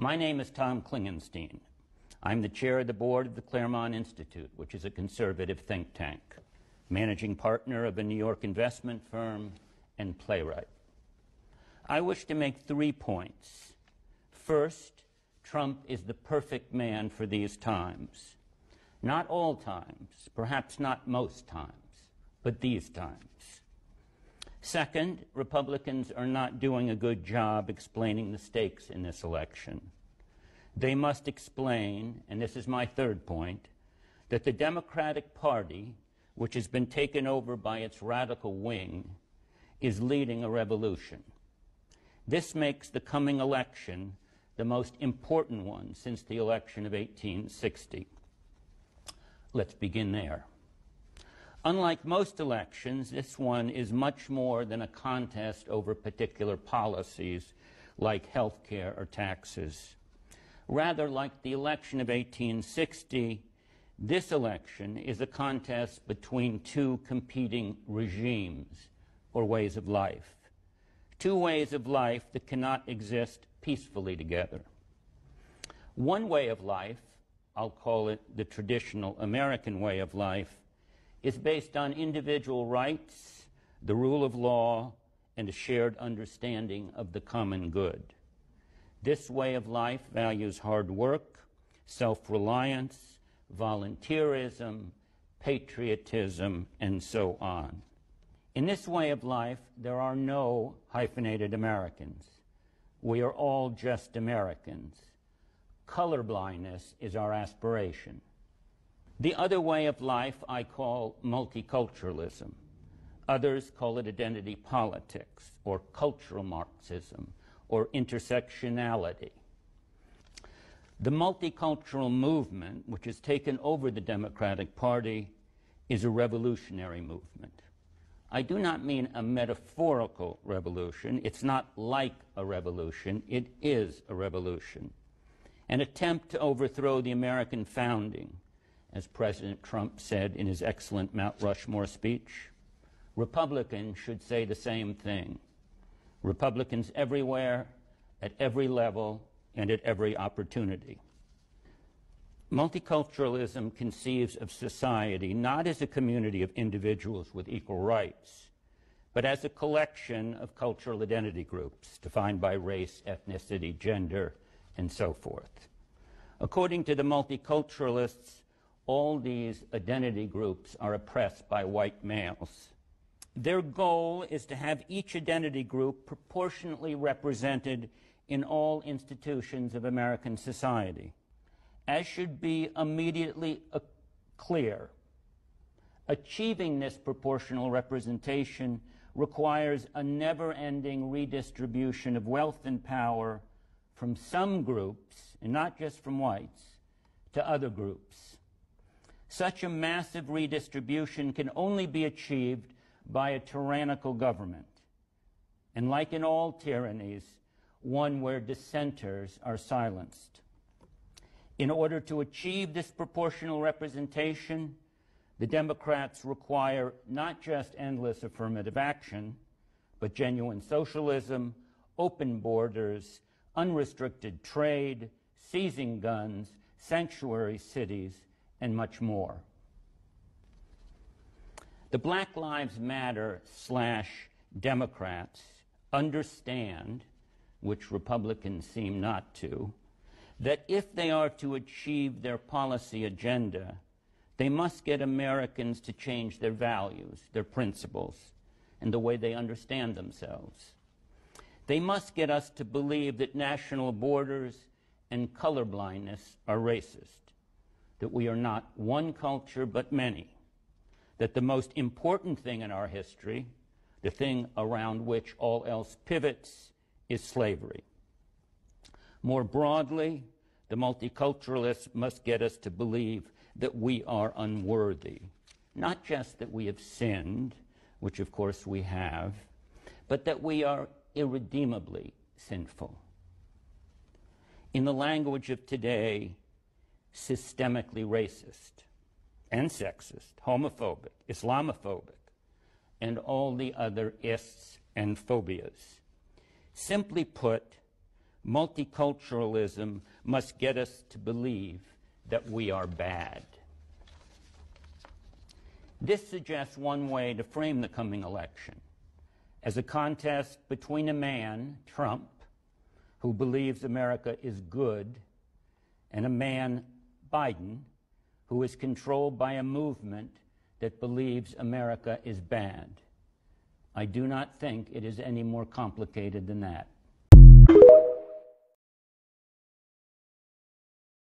My name is Tom Klingenstein. I'm the chair of the board of the Claremont Institute, which is a conservative think tank, managing partner of a New York investment firm, and Playwright. I wish to make 3 points. First, Trump is the perfect man for these times. Not all times, perhaps not most times, but these times. Second, Republicans are not doing a good job explaining the stakes in this election. They must explain, and this is my third point, that the Democratic Party, which has been taken over by its radical wing, is leading a revolution. This makes the coming election the most important one since the election of 1860. Let's begin there. Unlike most elections, this one is much more than a contest over particular policies like health care or taxes. Rather, like the election of 1860, this election is a contest between two competing regimes or ways of life. Two ways of life that cannot exist peacefully together. One way of life, I'll call it the traditional American way of life, is based on individual rights, the rule of law, and a shared understanding of the common good. This way of life values hard work, self-reliance, volunteerism, patriotism, and so on. In this way of life, there are no hyphenated Americans. We are all just Americans. Colorblindness is our aspiration. The other way of life I call multiculturalism. Others call it identity politics, or cultural Marxism, or intersectionality. The multicultural movement, which has taken over the Democratic Party, is a revolutionary movement. I do not mean a metaphorical revolution. It's not like a revolution. It is a revolution. An attempt to overthrow the American founding, as President Trump said in his excellent Mount Rushmore speech. Republicans should say the same thing. Republicans everywhere, at every level, and at every opportunity. Multiculturalism conceives of society not as a community of individuals with equal rights, but as a collection of cultural identity groups defined by race, ethnicity, gender, and so forth. According to the multiculturalists, all these identity groups are oppressed by white males. Their goal is to have each identity group proportionately represented in all institutions of American society, as should be immediately clear. Achieving this proportional representation requires a never-ending redistribution of wealth and power from some groups, and not just from whites, to other groups. Such a massive redistribution can only be achieved by a tyrannical government, and like in all tyrannies, one where dissenters are silenced. In order to achieve this proportional representation, the Democrats require not just endless affirmative action, but genuine socialism, open borders, unrestricted trade, seizing guns, sanctuary cities, and much more. The Black Lives Matter / Democrats understand, which Republicans seem not to, that if they are to achieve their policy agenda, they must get Americans to change their values, their principles, and the way they understand themselves. They must get us to believe that national borders and colorblindness are racist, that we are not one culture but many, that the most important thing in our history, the thing around which all else pivots, is slavery. More broadly, the multiculturalists must get us to believe that we are unworthy, not just that we have sinned, which of course we have, but that we are irredeemably sinful. In the language of today, systemically racist and sexist, homophobic, Islamophobic, and all the other ists and phobias. Simply put, Multiculturalism must get us to believe that we are bad. This suggests one way to frame the coming election as a contest between a man, Trump, who believes America is good, and a man, Biden, who is controlled by a movement that believes America is bad. I do not think it is any more complicated than that.